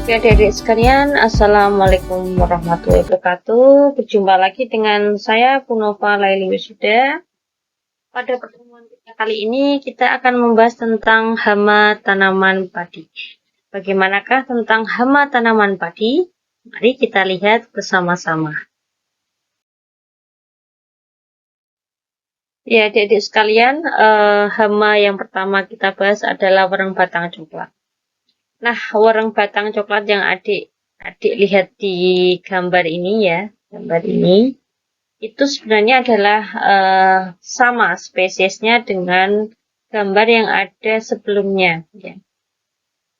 Oke, adik-adik sekalian, Assalamualaikum warahmatullahi wabarakatuh. Berjumpa lagi dengan saya, Punova Laili Wisuda. Pada pertemuan kita kali ini, kita akan membahas tentang hama tanaman padi. Bagaimanakah tentang hama tanaman padi? Mari kita lihat bersama-sama. Ya, adik-adik sekalian, hama yang pertama kita bahas adalah wereng batang coklat. Nah, wereng batang coklat yang adik lihat di gambar ini ya, gambar ini itu sebenarnya adalah sama spesiesnya dengan gambar yang ada sebelumnya. Ya.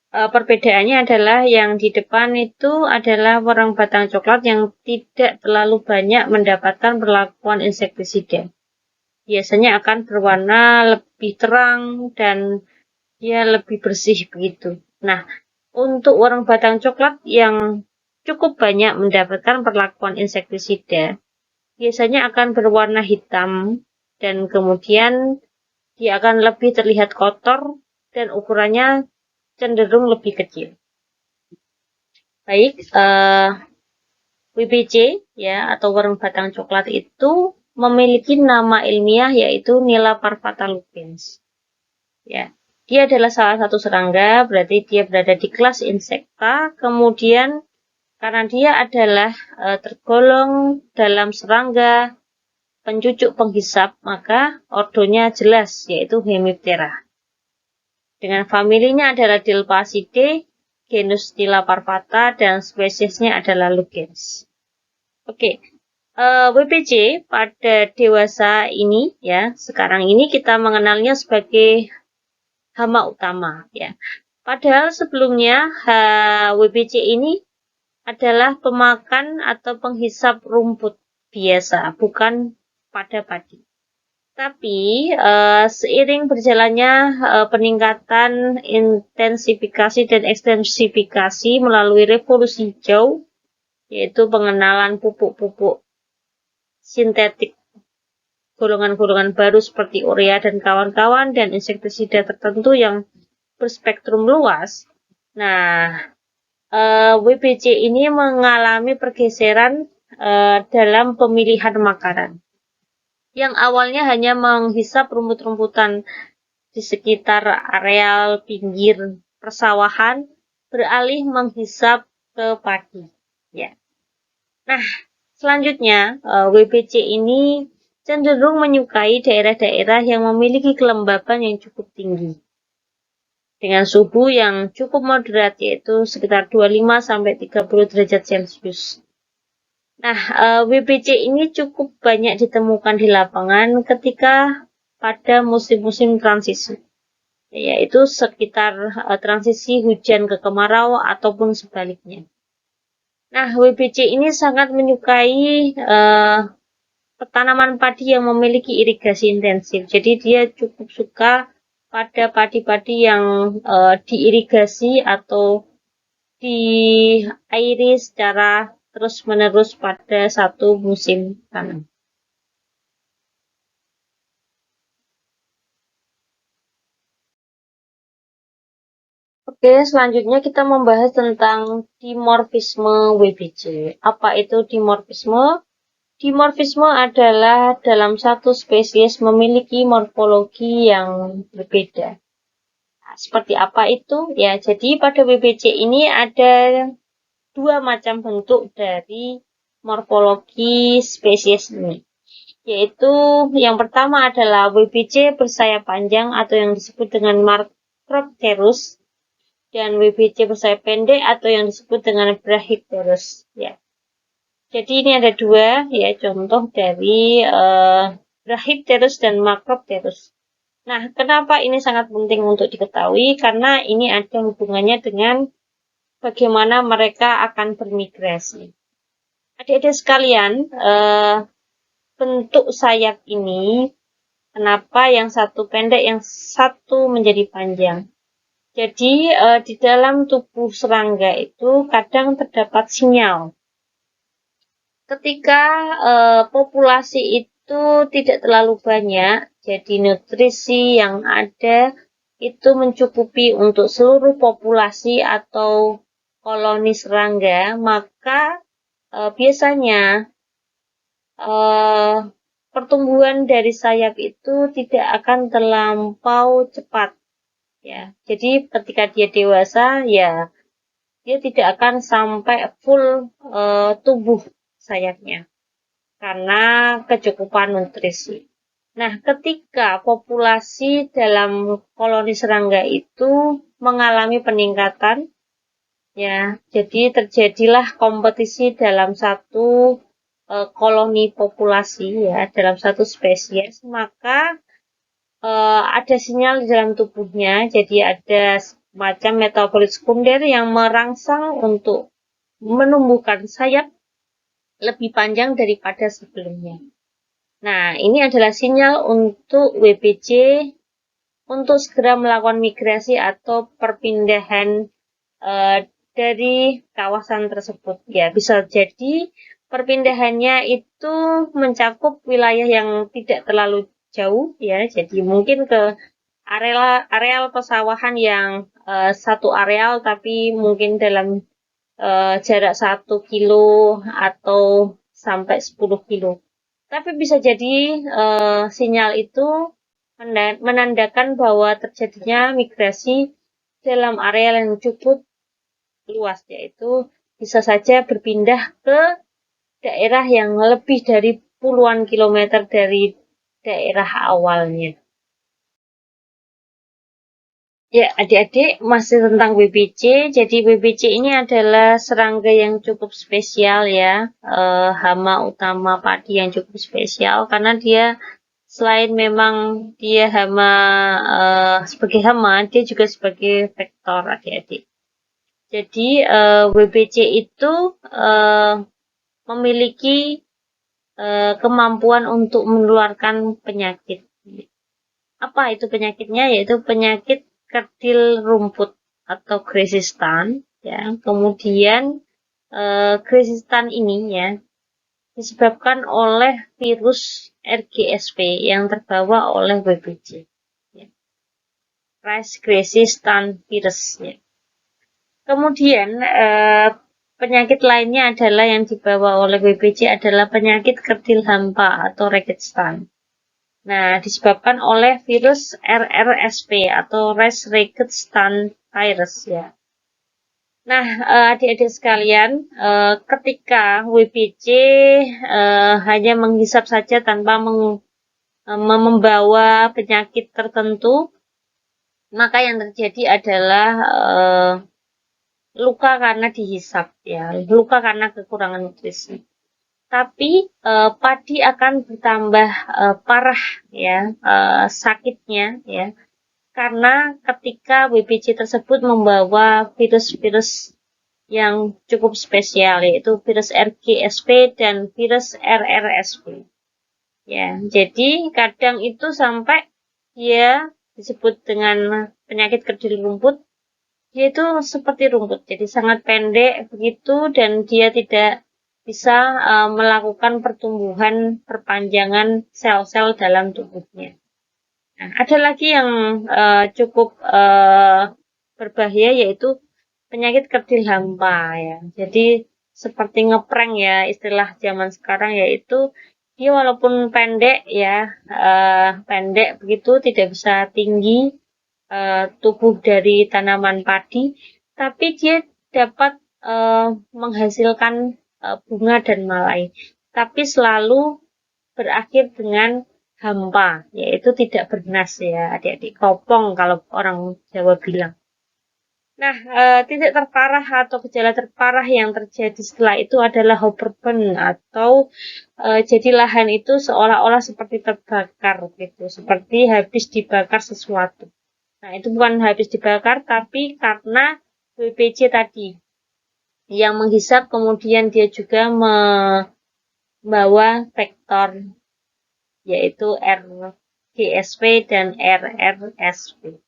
Perbedaannya adalah yang di depan itu adalah wereng batang coklat yang tidak terlalu banyak mendapatkan perlakuan insektisida. Biasanya akan berwarna lebih terang dan dia lebih bersih begitu. Nah, untuk wereng batang coklat yang cukup banyak mendapatkan perlakuan insektisida, biasanya akan berwarna hitam dan kemudian dia akan lebih terlihat kotor dan ukurannya cenderung lebih kecil. Baik, WBC ya atau wereng batang coklat itu memiliki nama ilmiah yaitu Nila parvata lupins. Ya, dia adalah salah satu serangga, berarti dia berada di kelas Insecta. Kemudian karena dia adalah tergolong dalam serangga pencucuk penghisap, maka ordonya jelas yaitu Hemiptera. Dengan familinya adalah Dilphacidae, genus Nila parvata dan spesiesnya adalah Lugens. Oke. WPC pada dewasa ini ya, sekarang ini kita mengenalnya sebagai hama utama ya. Padahal sebelumnya WBC ini adalah pemakan atau penghisap rumput biasa, bukan pada padi. Tapi seiring berjalannya peningkatan intensifikasi dan ekstensifikasi melalui revolusi hijau, yaitu pengenalan pupuk-pupuk sintetik golongan-golongan baru seperti urea dan kawan-kawan dan insektisida tertentu yang berspektrum luas. Nah, WBC ini mengalami pergeseran dalam pemilihan makanan. Yang awalnya hanya menghisap rumput-rumputan di sekitar areal pinggir persawahan, beralih menghisap ke padi. Ya. Nah, selanjutnya WBC ini cenderung menyukai daerah-daerah yang memiliki kelembaban yang cukup tinggi. Dengan suhu yang cukup moderat yaitu sekitar 25-30 derajat Celcius. Nah, WBC ini cukup banyak ditemukan di lapangan ketika pada musim-musim transisi, yaitu sekitar transisi hujan ke kemarau ataupun sebaliknya. Nah, WBC ini sangat menyukai tanaman padi yang memiliki irigasi intensif. Jadi dia cukup suka pada padi-padi yang diirigasi atau diairi secara terus-menerus pada satu musim tanam. Oke, selanjutnya kita membahas tentang dimorfisme WBC. Apa itu dimorfisme? Dimorfisme adalah dalam satu spesies memiliki morfologi yang berbeda. Nah, seperti apa itu? Ya, jadi pada WBC ini ada dua macam bentuk dari morfologi spesies ini. Yaitu yang pertama adalah WBC bersayap panjang atau yang disebut dengan Macropterus dan WBC bersayap pendek atau yang disebut dengan Brachypterus. Ya. Jadi ini ada dua ya contoh dari Brachypterus dan Macropterus. Nah, kenapa ini sangat penting untuk diketahui? Karena ini ada hubungannya dengan bagaimana mereka akan bermigrasi. Adik-adik sekalian, bentuk sayap ini, kenapa yang satu pendek, yang satu menjadi panjang? Jadi, di dalam tubuh serangga itu kadang terdapat sinyal. Ketika populasi itu tidak terlalu banyak, jadi nutrisi yang ada itu mencukupi untuk seluruh populasi atau koloni serangga, maka biasanya pertumbuhan dari sayap itu tidak akan terlampau cepat, ya. Jadi ketika dia dewasa, ya dia tidak akan sampai full tubuh sayapnya karena kecukupan nutrisi. Nah, ketika populasi dalam koloni serangga itu mengalami peningkatan, ya, jadi terjadilah kompetisi dalam satu koloni populasi, ya, dalam satu spesies, maka ada sinyal di dalam tubuhnya, jadi ada semacam metabolit sekunder yang merangsang untuk menumbuhkan sayap lebih panjang daripada sebelumnya. Nah, ini adalah sinyal untuk WBC untuk segera melakukan migrasi atau perpindahan dari kawasan tersebut. Ya, bisa jadi perpindahannya itu mencakup wilayah yang tidak terlalu jauh, ya. Jadi mungkin ke areal pesawahan yang satu areal tapi mungkin dalam jarak 1 kilo atau sampai 10 kilo. Tapi bisa jadi sinyal itu menandakan bahwa terjadinya migrasi dalam area yang cukup luas, yaitu bisa saja berpindah ke daerah yang lebih dari puluhan kilometer dari daerah awalnya. Ya, adik-adik, masih tentang WBC. Jadi WBC ini adalah serangga yang cukup spesial, ya, hama utama padi yang cukup spesial karena dia selain memang dia hama sebagai hama, dia juga sebagai vektor, adik-adik. Jadi WBC itu memiliki kemampuan untuk menularkan penyakit. Apa itu penyakitnya? Yaitu penyakit kerdil rumput atau gresistan, ya. Kemudian gresistan ini, ya, disebabkan oleh virus RGSP yang terbawa oleh WBC, ya. Rice Resistant Virus, ya. Kemudian penyakit lainnya adalah yang dibawa oleh WBC adalah penyakit kerdil hampa atau Rakitstan. Nah, disebabkan oleh virus RRSP atau Rice Rakitstan Virus, ya. Nah, adik-adik sekalian, ketika WBC hanya menghisap saja tanpa membawa penyakit tertentu, maka yang terjadi adalah luka karena dihisap, ya, luka karena kekurangan nutrisi. Tapi padi akan bertambah parah, ya, sakitnya, ya, karena ketika WBC tersebut membawa virus-virus yang cukup spesial, yaitu virus RGSP dan virus RRSP. Ya, jadi kadang itu sampai dia disebut dengan penyakit kerdil rumput. Dia itu seperti rumput, jadi sangat pendek begitu dan dia tidak bisa melakukan pertumbuhan perpanjangan sel-sel dalam tubuhnya. Nah, ada lagi yang cukup berbahaya, yaitu penyakit kerdil hampa, ya. Jadi seperti ngeprank, ya, istilah zaman sekarang, yaitu dia walaupun pendek, ya, pendek begitu, tidak bisa tinggi tubuh dari tanaman padi, tapi dia dapat menghasilkan bunga dan malai, tapi selalu berakhir dengan hampa, yaitu tidak bernas, ya, adik-adik, kopong kalau orang Jawa bilang. Nah, titik terparah atau gejala terparah yang terjadi setelah itu adalah Hopperburn atau jadi lahan itu seolah-olah seperti terbakar gitu, seperti habis dibakar sesuatu. Nah, itu bukan habis dibakar, tapi karena WBC tadi yang menghisap, kemudian dia juga membawa vektor, yaitu RGSP dan RRSP.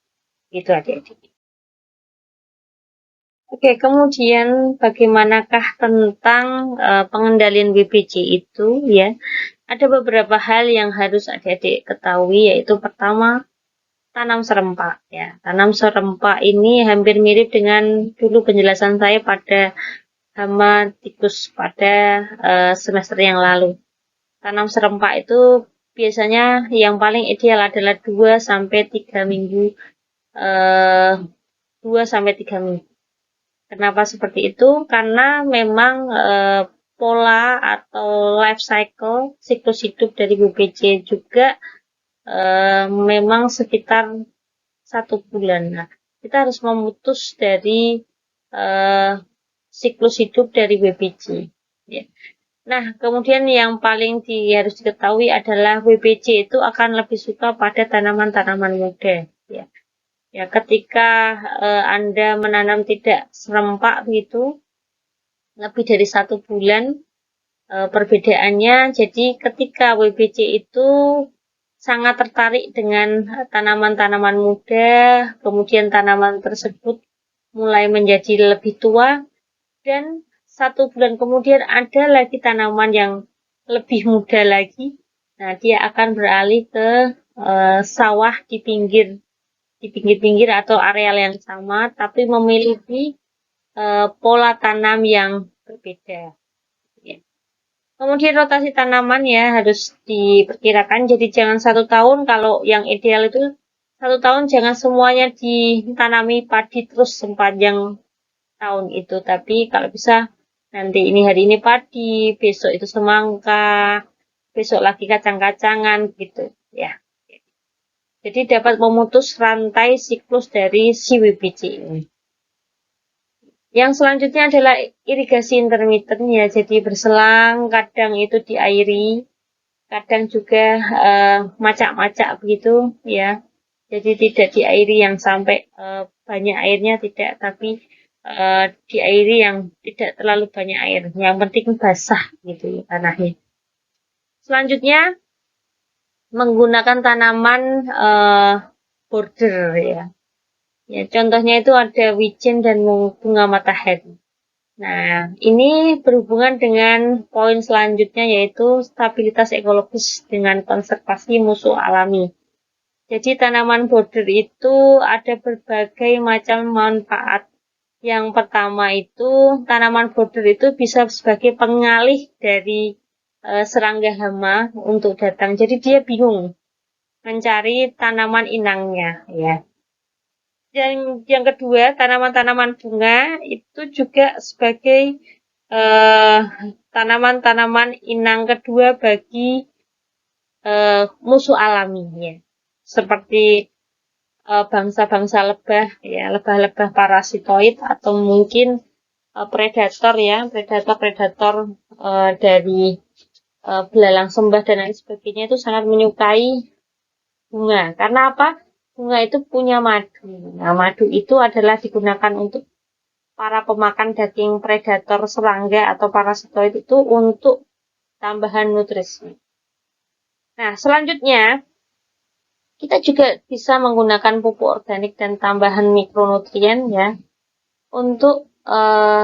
Itu adik-adik. Oke, kemudian bagaimanakah tentang pengendalian WBC itu, ya? Ada beberapa hal yang harus adik-adik ketahui, yaitu pertama, tanam serempak ya. Tanam serempak ini hampir mirip dengan dulu penjelasan saya pada hama tikus pada semester yang lalu. Tanam serempak itu biasanya yang paling ideal adalah 2 sampai 3 minggu. 2 sampai 3 minggu. Kenapa seperti itu? Karena memang pola atau life cycle, siklus hidup dari WBC juga memang sekitar 1 bulan. Nah, kita harus memutus dari siklus hidup dari WBC. Ya. Nah, kemudian yang paling harus diketahui adalah WBC itu akan lebih suka pada tanaman-tanaman muda. Ya. Ya, ketika Anda menanam tidak serempak begitu, lebih dari 1 bulan perbedaannya. Jadi ketika WBC itu sangat tertarik dengan tanaman-tanaman muda, kemudian tanaman tersebut mulai menjadi lebih tua, dan 1 bulan kemudian ada lagi tanaman yang lebih muda lagi. Nah, dia akan beralih ke sawah di pinggir-pinggir atau areal yang sama, tapi memiliki pola tanam yang berbeda. Ya. Kemudian rotasi tanaman ya harus diperkirakan. Jadi jangan 1 tahun, kalau yang ideal itu 1 tahun jangan semuanya ditanami padi terus sepanjang tahun itu. Tapi kalau bisa nanti hari ini padi, besok itu semangka, besok lagi kacang-kacangan gitu ya. Jadi dapat memutus rantai siklus dari si WBC ini. Yang selanjutnya adalah irigasi intermittent ya, jadi berselang, kadang itu diairi, kadang juga macak-macak begitu ya. Jadi tidak diairi yang sampai banyak airnya, tidak, tapi diairi yang tidak terlalu banyak air. Yang penting basah gitu tanahnya. Selanjutnya menggunakan tanaman border ya. Ya, contohnya itu ada wijen dan bunga matahari. Nah, ini berhubungan dengan poin selanjutnya yaitu stabilitas ekologis dengan konservasi musuh alami. Jadi tanaman border itu ada berbagai macam manfaat. Yang pertama itu tanaman border itu bisa sebagai pengalih dari serangga hama untuk datang. Jadi dia bingung mencari tanaman inangnya ya. Yang kedua, tanaman-tanaman bunga itu juga sebagai tanaman-tanaman inang kedua bagi musuh alaminya. Seperti bangsa-bangsa lebah ya, lebah-lebah parasitoid atau mungkin predator ya, predator-predator dari belalang sembah dan lain sebagainya itu sangat menyukai bunga. Karena apa? Bunga itu punya madu. Nah, madu itu adalah digunakan untuk para pemakan daging predator serangga atau parasitoid itu untuk tambahan nutrisi. Nah, selanjutnya kita juga bisa menggunakan pupuk organik dan tambahan mikronutrien ya untuk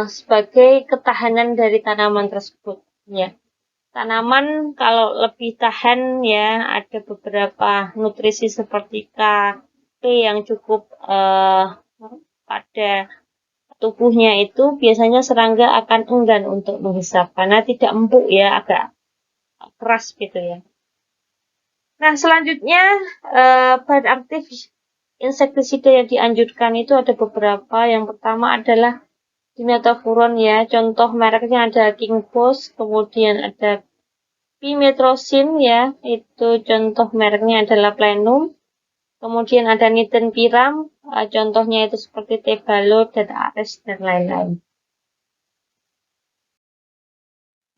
sebagai ketahanan dari tanaman tersebut ya. Tanaman kalau lebih tahan ya ada beberapa nutrisi seperti K yang cukup pada tubuhnya itu biasanya serangga akan enggan untuk menghisap karena tidak empuk ya, agak keras gitu ya. Nah, selanjutnya bahan aktif insektisida yang dianjurkan itu ada beberapa. Yang pertama adalah dimetafuron ya, contoh mereknya ada King Boss, kemudian ada pimetrozin ya, itu contoh mereknya adalah Plenum. Kemudian ada nitenpiram, contohnya itu seperti Tebalo dan Ares dan lain-lain.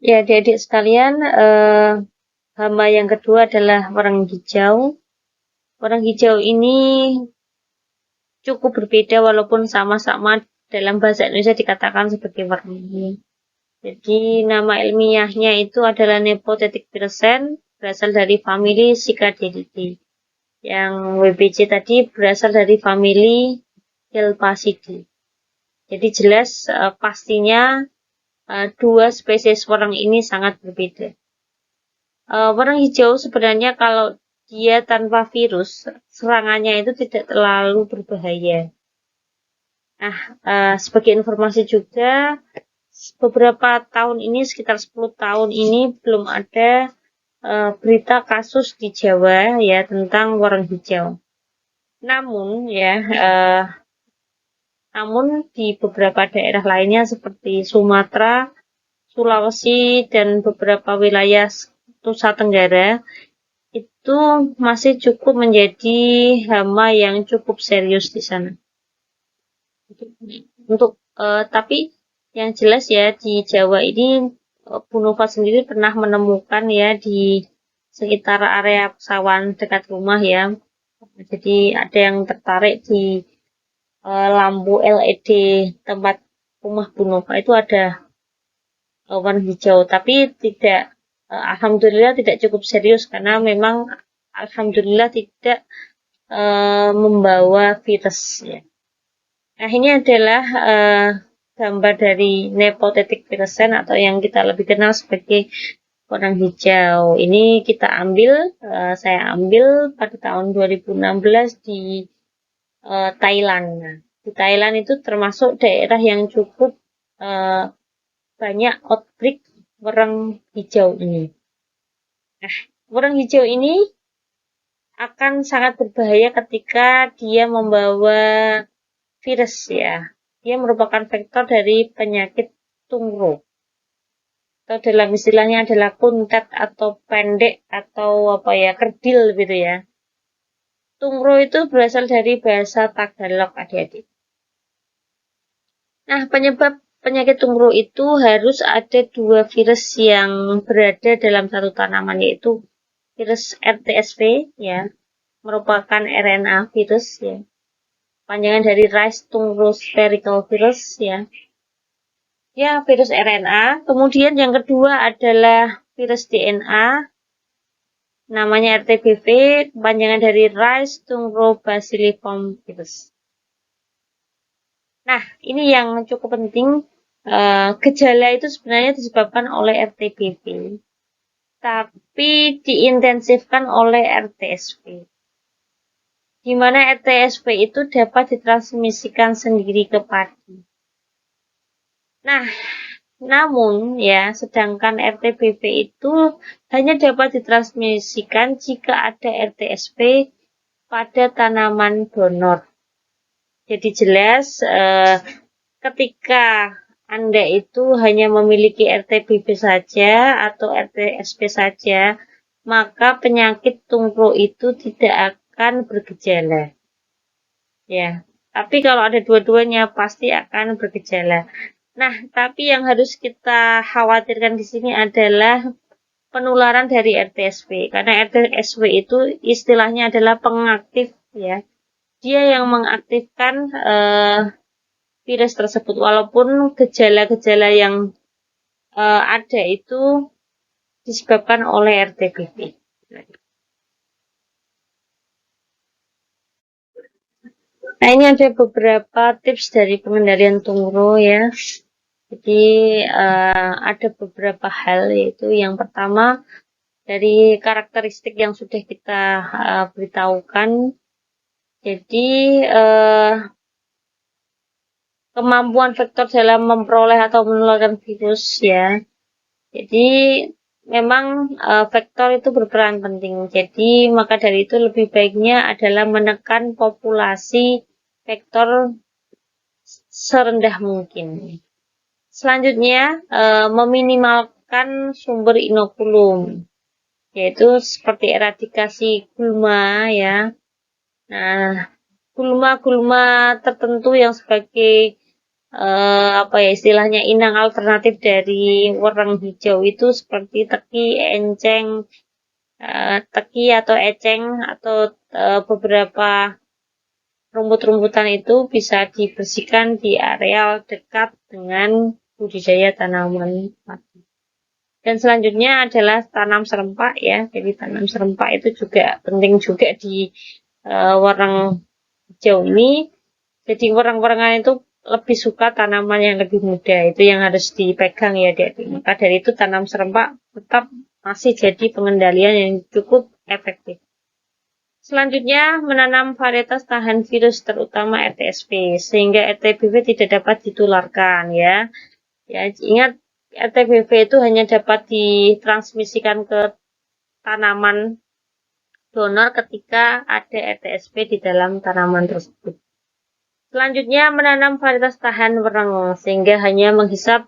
Ya, adik-adik sekalian, hama yang kedua adalah wereng hijau. Wereng hijau ini cukup berbeda walaupun sama-sama dalam bahasa Indonesia dikatakan seperti wereng. Jadi nama ilmiahnya itu adalah Nepothetic Pirsen, berasal dari famili Cicadelidae. Yang WBC tadi berasal dari famili Helpacidae. Jadi jelas pastinya dua spesies wereng ini sangat berbeda. Wereng hijau sebenarnya kalau dia tanpa virus, serangannya itu tidak terlalu berbahaya. Nah, sebagai informasi juga, beberapa tahun ini, sekitar 10 tahun ini, belum ada berita kasus di Jawa ya tentang warang hijau. Namun ya, namun di beberapa daerah lainnya seperti Sumatera, Sulawesi, dan beberapa wilayah Nusa Tenggara itu masih cukup menjadi hama yang cukup serius di sana. Tapi yang jelas ya di Jawa ini Bu Nova sendiri pernah menemukan ya di sekitar area pesawahan dekat rumah ya. Jadi ada yang tertarik di lampu LED tempat rumah Bu Nova itu ada warna hijau, tapi tidak, alhamdulillah tidak cukup serius karena memang alhamdulillah tidak membawa virus ya. Nah, ini adalah gambar dari nepotetic virusen atau yang kita lebih kenal sebagai warang hijau. Ini kita ambil, saya ambil pada tahun 2016 di Thailand. Nah, di Thailand itu termasuk daerah yang cukup banyak outbreak warang hijau ini. Nah, warang hijau ini akan sangat berbahaya ketika dia membawa virus ya. Dia merupakan vektor dari penyakit tungro. Atau dalam istilahnya adalah kuntet atau pendek atau apa ya, kerdil gitu ya. Tungro itu berasal dari bahasa Tagalog, adik-adik. Nah, penyebab penyakit tungro itu harus ada dua virus yang berada dalam satu tanaman, yaitu virus RTSV ya, merupakan RNA virus ya. Panjangan dari Rice Tungro Spherical Virus ya. Ya, virus RNA. Kemudian yang kedua adalah virus DNA. Namanya RTBV, panjangan dari Rice Tungro Bacilliform Virus. Nah, ini yang cukup penting. Gejala itu sebenarnya disebabkan oleh RTBV, tapi diintensifkan oleh RTSV. Di mana RTSV itu dapat ditransmisikan sendiri ke padi. Nah, namun ya, sedangkan RTBV itu hanya dapat ditransmisikan jika ada RTSV pada tanaman donor. Jadi jelas ketika Anda itu hanya memiliki RTBV saja atau RTSV saja, maka penyakit tungro itu tidak akan bergejala. Ya, tapi kalau ada dua-duanya pasti akan bergejala. Nah, tapi yang harus kita khawatirkan di sini adalah penularan dari RTSV. Karena RTSV itu istilahnya adalah pengaktif ya. Dia yang mengaktifkan virus tersebut. Walaupun gejala-gejala yang ada itu disebabkan oleh RTBV. Nah, ini ada beberapa tips dari pengendalian tungro ya. Jadi ada beberapa hal, yaitu yang pertama dari karakteristik yang sudah kita beritahukan. Jadi kemampuan vektor dalam memperoleh atau menularkan virus ya. Jadi memang vektor itu berperan penting. Jadi maka dari itu lebih baiknya adalah menekan populasi vektor serendah mungkin. Selanjutnya, meminimalkan sumber inokulum, yaitu seperti eradikasi gulma ya. Nah, gulma-gulma tertentu yang sebagai istilahnya inang alternatif dari warang hijau itu seperti teki, enceng, teki atau eceng atau beberapa rumput-rumputan itu bisa dibersihkan di areal dekat dengan budidaya tanaman padi. Dan selanjutnya adalah tanam serempak ya. Jadi tanam serempak itu juga penting juga di warang hijau ini. Jadi warang-warangan itu lebih suka tanaman yang lebih muda. Itu yang harus dipegang ya, Dek. Maka dari itu tanam serempak tetap masih jadi pengendalian yang cukup efektif. Selanjutnya, menanam varietas tahan virus terutama RTSP sehingga RTBV tidak dapat ditularkan ya. Ya, ingat RTBV itu hanya dapat ditransmisikan ke tanaman donor ketika ada RTSP di dalam tanaman tersebut. Selanjutnya, menanam varietas tahan wereng sehingga hanya menghisap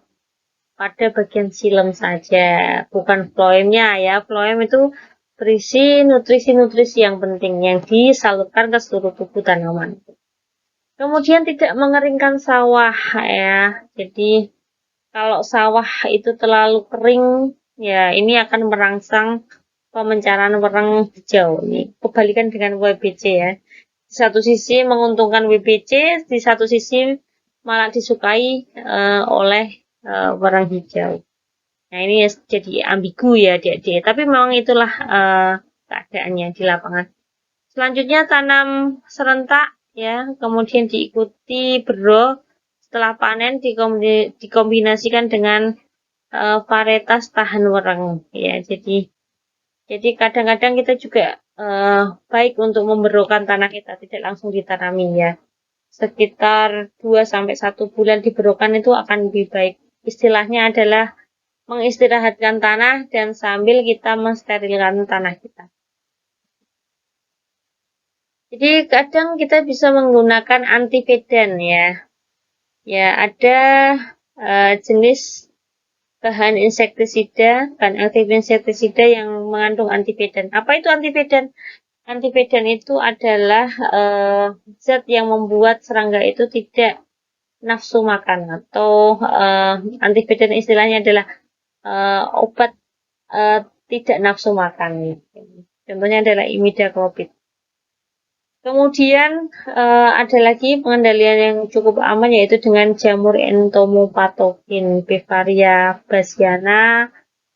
pada bagian silem saja, bukan floemnya ya. Floem itu berisi nutrisi-nutrisi yang penting yang disalurkan ke seluruh tubuh tanaman. Kemudian tidak mengeringkan sawah ya. Jadi kalau sawah itu terlalu kering ya ini akan merangsang pemencaran wereng hijau. Ini kebalikan dengan WBC ya. Di satu sisi menguntungkan WBC, di satu sisi malah disukai oleh wereng hijau. Nah ini jadi ambigu ya adik-adik, tapi memang itulah keadaannya di lapangan. Selanjutnya tanam serentak ya, kemudian diikuti bero setelah panen dikombinasikan dengan varietas tahan wereng ya. Jadi kadang-kadang kita juga baik untuk memberokan tanah kita, tidak langsung ditanami ya. Sekitar 2-1 bulan diberokan itu akan lebih baik. Istilahnya adalah mengistirahatkan tanah dan sambil kita mensterilkan tanah kita. Jadi kadang kita bisa menggunakan antipedan ya. Ya, ada jenis bahan insektisida, bahan aktif insektisida yang mengandung antipedan. Apa itu antipedan? Antipedan itu adalah zat yang membuat serangga itu tidak nafsu makan, atau antipedan istilahnya adalah obat tidak nafsu makan. Contohnya adalah imidacloprid. Kemudian ada lagi pengendalian yang cukup aman yaitu dengan jamur entomopatogen Befaria bassiana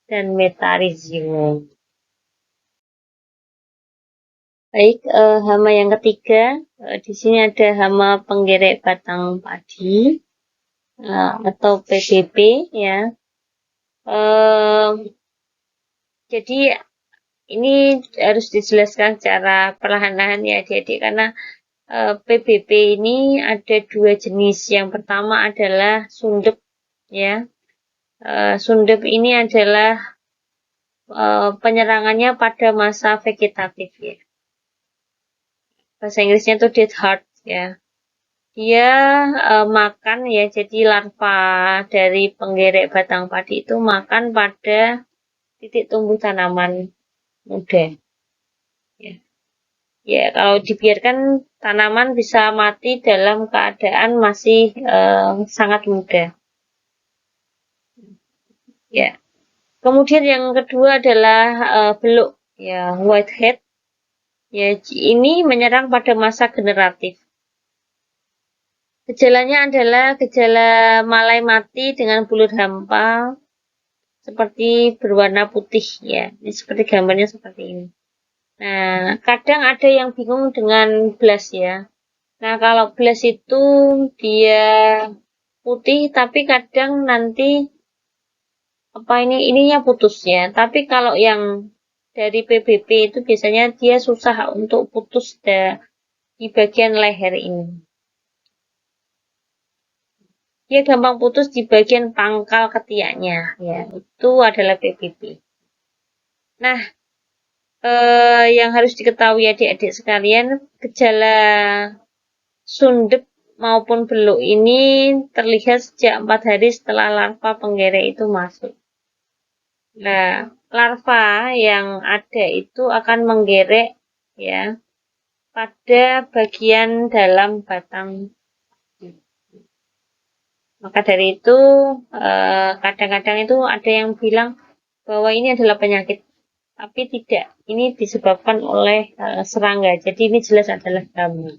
dan Metarhizium. Baik, hama yang ketiga, di sini ada hama penggerek batang padi atau PBB ya. Jadi ini harus dijelaskan secara perlahan-lahan ya adik-adik, karena PBB ini ada 2 jenis. Yang pertama adalah sundep ya. Sundep ini adalah penyerangannya pada masa vegetatif ya. Bahasa Inggrisnya itu dead heart ya. Dia makan ya, jadi larva dari penggerek batang padi itu makan pada titik tumbuh tanaman muda. Ya, kalau dibiarkan tanaman bisa mati dalam keadaan masih sangat muda. Ya. Kemudian yang kedua adalah beluk ya, whitehead. Ya, ini menyerang pada masa generatif. Gejalanya adalah gejala malai mati dengan bulut hampa seperti berwarna putih ya. Ini seperti gambarnya seperti ini. Nah, kadang ada yang bingung dengan blast ya. Nah, kalau blast itu dia putih tapi kadang nanti ininya putus ya. Tapi kalau yang dari PBB itu biasanya dia susah untuk putus di bagian leher ini. Dia gampang putus di bagian pangkal ketiaknya ya. Itu adalah PBB. Nah, yang harus diketahui adik-adik sekalian, gejala sundep maupun beluk ini terlihat sejak 4 hari setelah larva penggerek itu masuk. Nah, larva yang ada itu akan menggerek ya pada bagian dalam batang. Maka dari itu kadang-kadang itu ada yang bilang bahwa ini adalah penyakit, tapi tidak. Ini disebabkan oleh serangga. Jadi ini jelas adalah hama.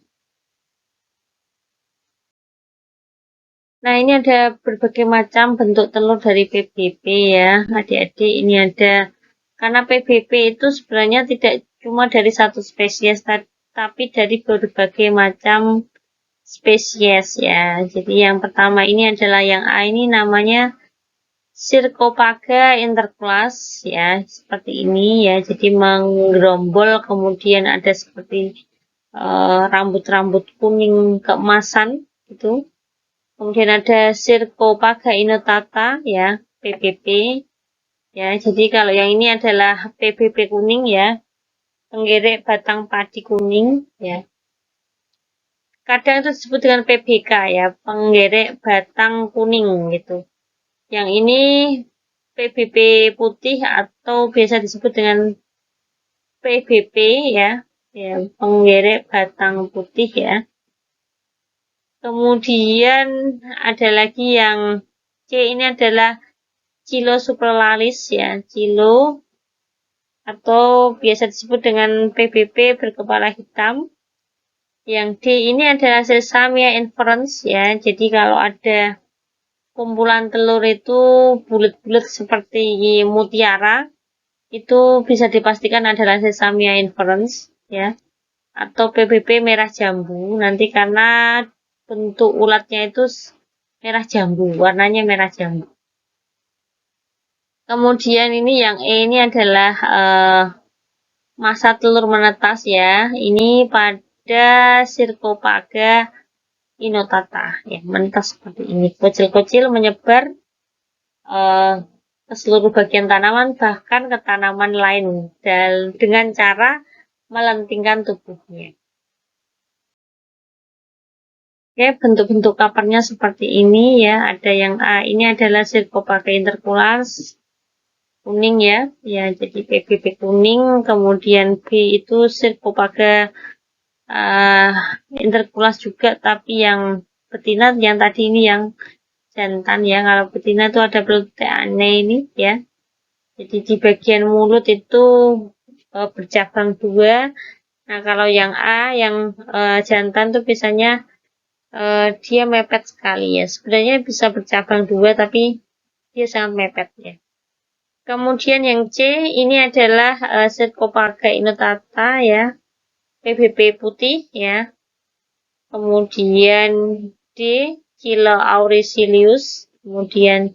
Nah, ini ada berbagai macam bentuk telur dari PBB ya, adik-adik. Ini ada, karena PBB itu sebenarnya tidak cuma dari satu spesies, tapi dari berbagai macam spesies ya. Jadi yang pertama ini adalah yang A, ini namanya Sircopaga interclass ya, seperti ini ya. Jadi menggerombol, kemudian ada seperti rambut-rambut kuning keemasan gitu. Kemudian ada Sircopaga inotata ya, PPP ya. Jadi kalau yang ini adalah PPP kuning ya, penggerek batang padi kuning ya. Kadang itu disebut dengan PBK ya, penggerek batang kuning gitu. Yang ini PBB putih atau biasa disebut dengan PBB ya, penggerek batang putih ya. Kemudian ada lagi yang C, ini adalah Cilo superlalis ya, Cilo atau biasa disebut dengan PBB berkepala hitam. Yang D ini adalah Sesamia inferens ya, jadi kalau ada kumpulan telur itu bulat-bulat seperti mutiara, itu bisa dipastikan adalah Sesamia inferens ya, atau PBB merah jambu, nanti karena bentuk ulatnya itu merah jambu, warnanya merah jambu. Kemudian ini yang E ini adalah masa telur menetas ya, ini pada Sircopaga inotata ya, menetas seperti ini, kecil-kecil menyebar ke seluruh bagian tanaman, bahkan ke tanaman lain, dan dengan cara melentingkan tubuhnya. Oke, bentuk-bentuk kapernya seperti ini ya. Ada yang A, ini adalah Sircopaga interculass kuning ya. Ya, jadi PBB kuning, kemudian B itu Sircopaga interculass juga, tapi yang betina, yang tadi ini yang jantan ya. Kalau betina itu ada proteane ini ya. Jadi di bagian mulut itu bercabang dua. Nah, kalau yang A, yang jantan tuh biasanya dia mepet sekali ya. Sebenarnya bisa bercabang dua, tapi dia sangat mepet ya. Kemudian yang C, ini adalah Sircopaga inotata ya, PBB putih ya. Kemudian D, Cilo auricilius, kemudian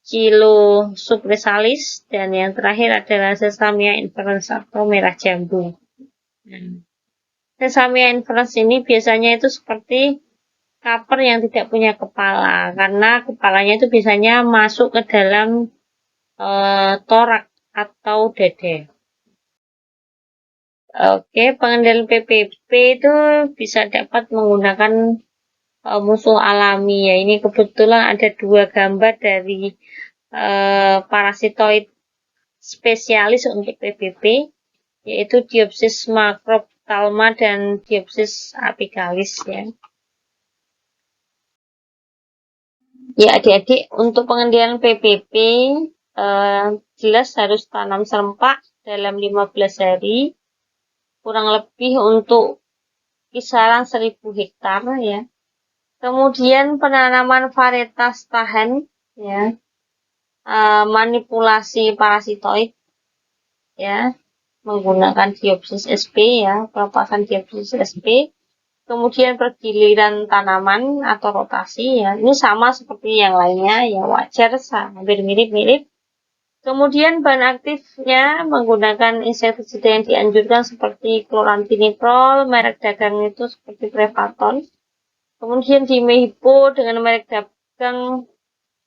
Cilo subresalis, dan yang terakhir adalah Sesamia inferens atau merah jambu. Sesamia inferens ini biasanya itu seperti kaper yang tidak punya kepala, karena kepalanya itu biasanya masuk ke dalam torak atau dada. Oke, pengendalian PPP itu bisa dapat menggunakan musuh alami ya. Ini kebetulan ada dua gambar dari parasitoid spesialis untuk PPP, yaitu Diopsis macrophthalma dan Diopsis apicalis ya. Ya adik-adik, untuk pengendalian PPP jelas harus tanam serempak dalam 15 hari, kurang lebih untuk kisaran 1000 hektar ya. Kemudian penanaman varietas tahan ya, manipulasi parasitoid ya, menggunakan Diopsis sp ya, pelepasan Diopsis sp. Kemudian pergiliran tanaman atau rotasi ya, ini sama seperti yang lainnya ya, wajar, hampir mirip-mirip. Kemudian bahan aktifnya menggunakan insektisida yang dianjurkan seperti chlorantiniprol, merek dagang itu seperti Prevaton. Kemudian dimehipo dengan merek dagang,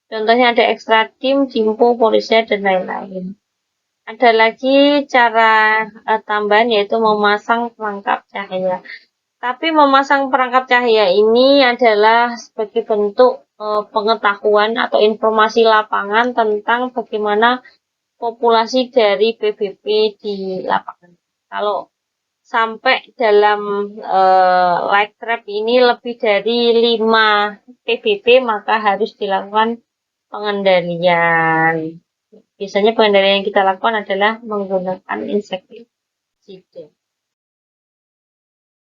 contohnya ada Extradim, Dimpo, Polisia, dan lain-lain. Ada lagi cara tambahan, yaitu memasang perangkap cahaya. Tapi memasang perangkap cahaya ini adalah sebagai bentuk pengetahuan atau informasi lapangan tentang bagaimana populasi dari PBB di lapangan. Kalau sampai dalam light trap ini lebih dari 5 PBB, maka harus dilakukan pengendalian. Biasanya pengendalian yang kita lakukan adalah menggunakan insektisida.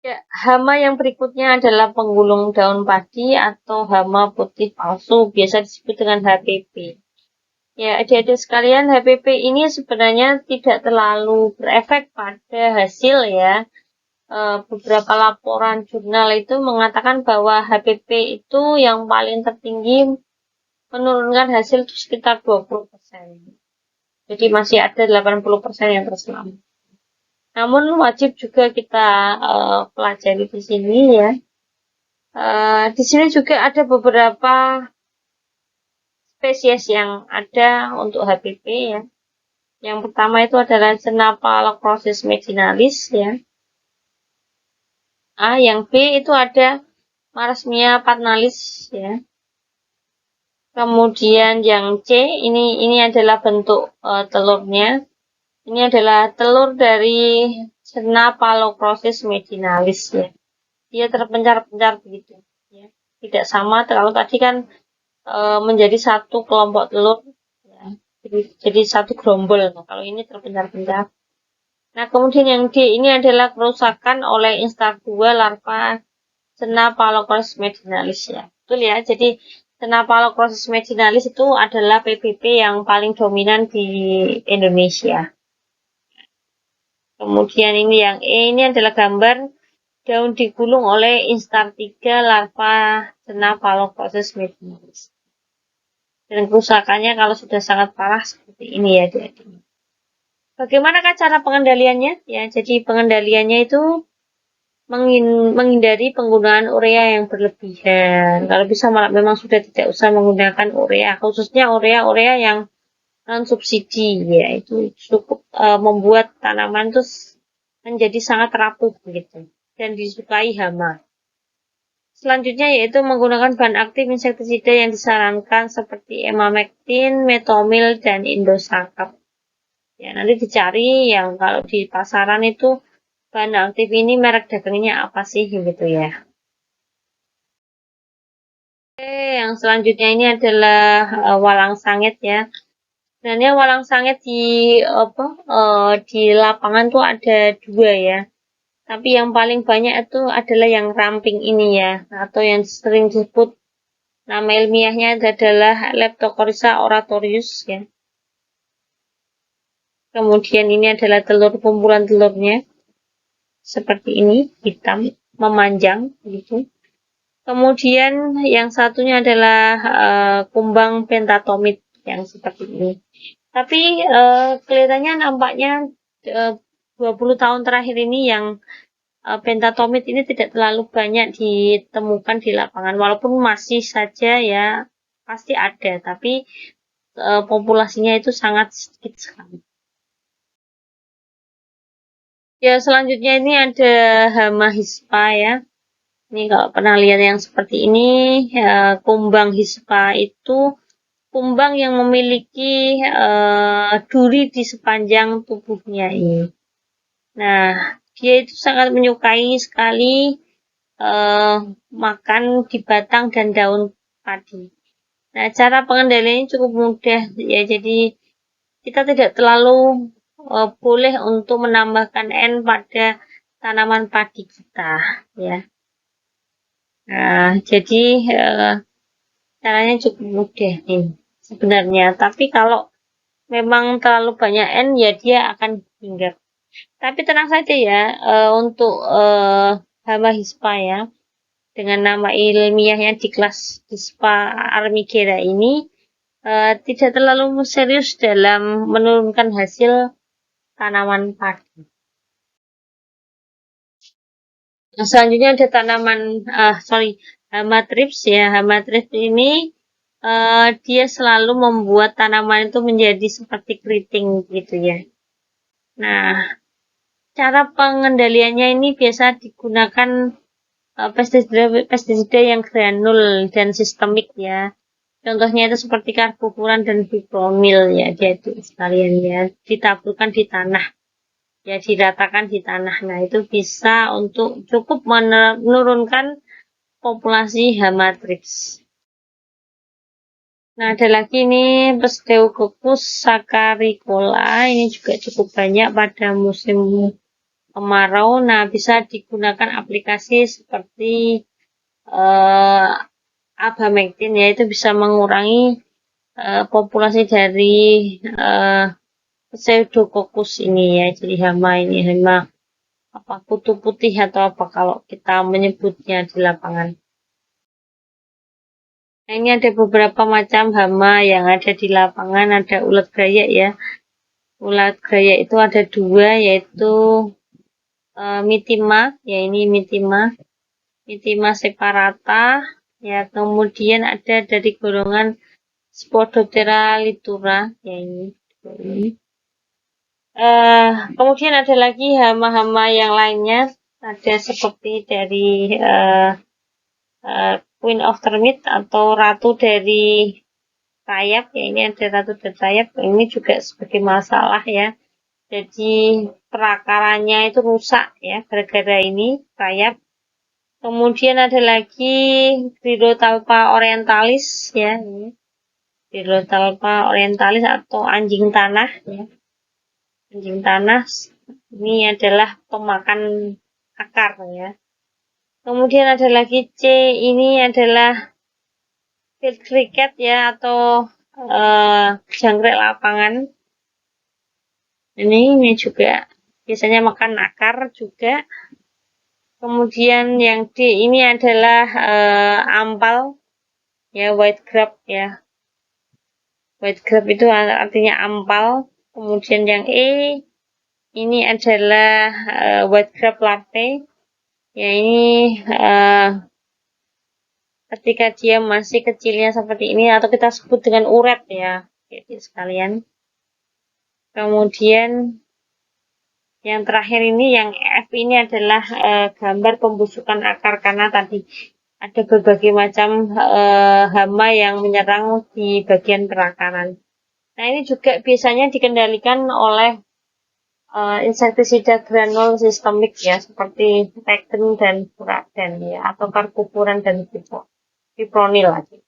Ya, hama yang berikutnya adalah penggulung daun padi atau hama putih palsu, biasa disebut dengan HPP. Ya, adik-adik sekalian, HPP ini sebenarnya tidak terlalu berefek pada hasil ya. Beberapa laporan jurnal itu mengatakan bahwa HPP itu yang paling tertinggi menurunkan hasil itu sekitar 20%. Jadi masih ada 80% yang terselamat. Namun wajib juga kita pelajari di sini ya. Di sini juga ada beberapa spesies yang ada untuk HPP ya. Yang pertama itu adalah Cenapalocrossis medinalis ya. Yang B itu ada Marasmia patnalis ya. Kemudian yang C ini adalah bentuk telurnya. Ini adalah telur dari Cenapalocrossis medinalis ya. Dia terpencar-pencar begitu ya. Tidak sama kalau tadi kan menjadi satu kelompok telur ya. Jadi satu gerombol. Nah, kalau ini terpencar-pencar. Nah, kemudian yang D ini adalah kerusakan oleh instar 2 larva Cenapalocrossis medinalis ya. Betul ya. Jadi Cenapalocrossis medinalis itu adalah PBB yang paling dominan di Indonesia. Kemudian ini yang E ini adalah gambar daun digulung oleh instar 3 larva Cenapalocrossis medinalis. Dan kerusakannya kalau sudah sangat parah seperti ini ya adik-adik. Bagaimanakah cara pengendaliannya? Ya, jadi pengendaliannya itu menghindari penggunaan urea yang berlebihan. Kalau bisa malah memang sudah tidak usah menggunakan urea, khususnya urea yang non subsidi ya, itu cukup membuat tanaman itu menjadi sangat rapuh gitu dan disukai hama. Selanjutnya yaitu menggunakan bahan aktif insektisida yang disarankan seperti emamectin, metomil, dan indosakap. Ya, nanti dicari yang kalau di pasaran itu bahan aktif ini merek dagangnya apa sih gitu ya. Oke, yang selanjutnya ini adalah walang sangit ya. Sebenarnya walang sangit di lapangan tuh ada 2 ya. Tapi yang paling banyak itu adalah yang ramping ini ya, atau yang sering disebut nama ilmiahnya adalah Leptocoryza oratorius ya. Kemudian ini adalah kumpulan telurnya. Seperti ini, hitam, memanjang gitu. Kemudian yang satunya adalah kumbang pentatomid yang seperti ini. Tapi kelihatannya nampaknya 20 tahun terakhir ini yang pentatomid ini tidak terlalu banyak ditemukan di lapangan. Walaupun masih saja ya pasti ada, tapi populasinya itu sangat sedikit sekali. Ya, selanjutnya ini ada hama hispa ya. Ini kalau pernah lihat yang seperti ini, ya, kumbang hispa itu kumbang yang memiliki duri di sepanjang tubuhnya ini. Nah, dia itu sangat menyukai sekali makan di batang dan daun padi. Nah, cara pengendaliannya cukup mudah ya. Jadi kita tidak terlalu boleh untuk menambahkan N pada tanaman padi kita ya. Nah, jadi caranya cukup mudah nih sebenarnya. Tapi kalau memang terlalu banyak N ya dia akan hinggap. Tapi tenang saja ya, untuk hama hispa ya, dengan nama ilmiahnya di kelas Hispa armigera ini tidak terlalu serius dalam menurunkan hasil tanaman padi. Nah, selanjutnya ada hama thrips ya. Hama thrips ini dia selalu membuat tanaman itu menjadi seperti keriting gitu ya. Nah, cara pengendaliannya ini biasa digunakan pestisida yang granul dan sistemik ya. Contohnya itu seperti karbofuran dan fipronil ya, dia itu sekalian ya, ditaburkan di tanah. Ya, diratakan di tanah. Nah, itu bisa untuk cukup menurunkan populasi hama thrips. Nah, ada lagi nih Pseudococcus saccharicola. Ini juga cukup banyak pada musim kemarau. Nah, bisa digunakan aplikasi seperti abamectin ya, itu bisa mengurangi populasi dari Pseudococcus ini ya. Jadi hama kutu putih atau apa kalau kita menyebutnya di lapangan. Nah, ini ada beberapa macam hama yang ada di lapangan. Ada ulat gayak ya. Ulat gayak itu ada dua, yaitu Mitima, ya ini Mitima separata, ya kemudian ada dari golongan Spodoptera litura, ya ini. Kemudian ada lagi hama-hama yang lainnya, ada seperti dari Queen of Termit atau ratu dari rayap, ya ini ada ratu dari rayap, ini juga sebagai masalah ya. Jadi perakaranya itu rusak ya gara-gara ini rayap. Kemudian ada lagi Grydotalpa orientalis ya, ini Grydotalpa orientalis atau anjing tanah ya. Anjing tanah ini adalah pemakan akar ya. Kemudian ada lagi C, ini adalah field cricket ya atau jangkrik lapangan. Ini juga biasanya makan akar juga. Kemudian yang D ini adalah ampal ya, white grub ya. White grub itu artinya ampal. Kemudian yang E ini adalah white grub larvae. Ya ini ketika dia masih kecilnya seperti ini atau kita sebut dengan uret ya, jadi sekalian. Kemudian yang terakhir ini yang F ini adalah gambar pembusukan akar karena tadi ada berbagai macam hama yang menyerang di bagian perakaran. Nah ini juga biasanya dikendalikan oleh insektisida granul sistemik ya seperti Regen dan Furadan ya atau Carbofuran dan Fipronil lagi.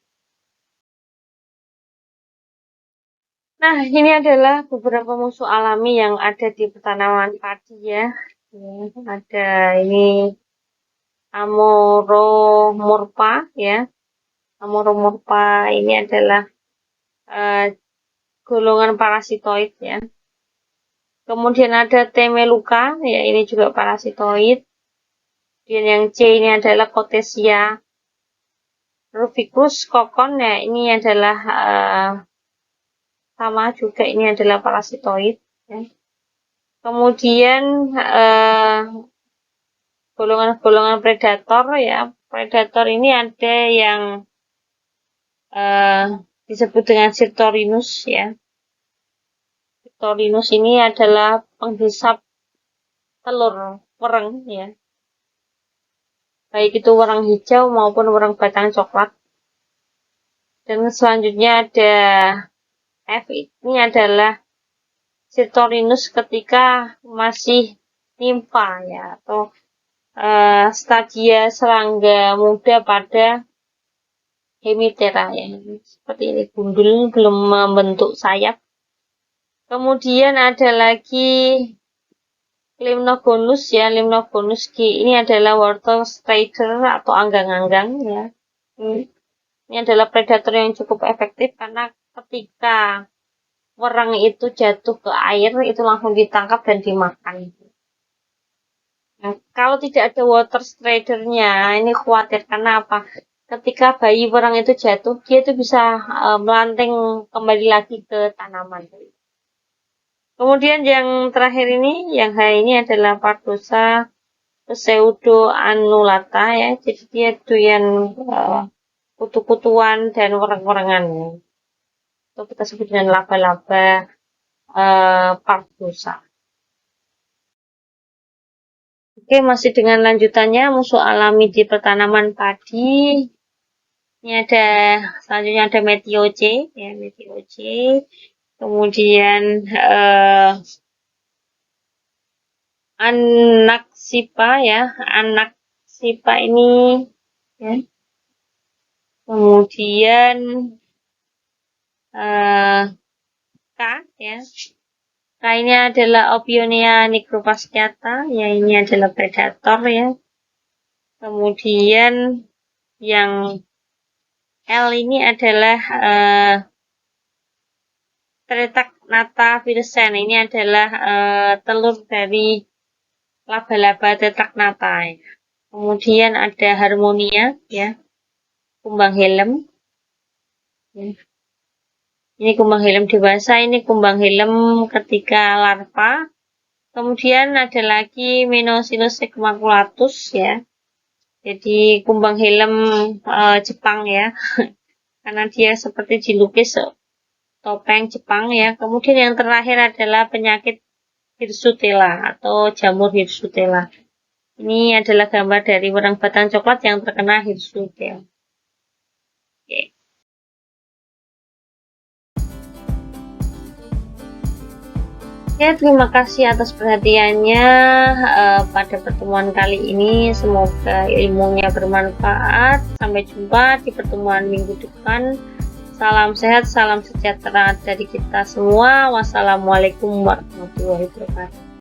Nah, ini adalah beberapa musuh alami yang ada di tanaman padi ya. Ada ini Amoromorpha ya. Amoromorpha ini adalah golongan parasitoid ya. Kemudian ada Temeluka ya, ini juga parasitoid. Kemudian yang C ini adalah Kotesia ruficus kokon ya, ini adalah sama juga ini adalah parasitoid ya. Kemudian golongan-golongan predator ya. Predator ini ada yang disebut dengan Sirtorinus ya. Sirtorinus ini adalah penghisap telur wereng ya. Baik itu wereng hijau maupun wereng batang coklat. Dan selanjutnya ada F, ini adalah Sirtorinus ketika masih nimfa ya atau stadia serangga muda pada Hemiptera ya. Seperti ini gundul belum membentuk sayap. Kemudian ada lagi Limnogonus ya, Limnogonus G ini adalah wortel strider atau anggang-anggang ya. Ini adalah predator yang cukup efektif karena ketika wereng itu jatuh ke air itu langsung ditangkap dan dimakan. Nah, kalau tidak ada water stridernya, ini khawatir karena apa? Ketika bayi wereng itu jatuh, dia itu bisa melanting kembali lagi ke tanaman. Kemudian yang terakhir ini, yang H ini adalah Pardosa pseudoannulata ya. Jadi dia doyan kutu-kutuan dan wereng-werengan. Itu kita sebut dengan laba-laba Pardosa. Oke, masih dengan lanjutannya musuh alami di pertanaman padi. Ini ada selanjutnya ada Metioce ya, Metioce. Kemudian Anaxipa ya, Anaxipa ini ya. Kemudian K ya. K ini adalah Opionia nigrofasciata ya, ini adalah predator ya. Kemudian yang L ini adalah Tetraknata virescens. Ini adalah telur dari laba-laba Tetraknata ya. Kemudian ada Harmonia ya, kumbang helm. Ini kumbang helm dewasa, ini kumbang helm ketika larva. Kemudian ada lagi Menosinus maculatus ya. Jadi kumbang helm Jepang ya. Karena dia seperti dilukis topeng Jepang ya. Kemudian yang terakhir adalah penyakit Hirsutella atau jamur Hirsutella. Ini adalah gambar dari wereng batang coklat yang terkena Hirsutella. Oke. Ya, terima kasih atas perhatiannya pada pertemuan kali ini. Semoga ilmunya bermanfaat. Sampai jumpa di pertemuan minggu depan. Salam sehat, salam sejahtera dari kita semua. Wassalamualaikum warahmatullahi wabarakatuh.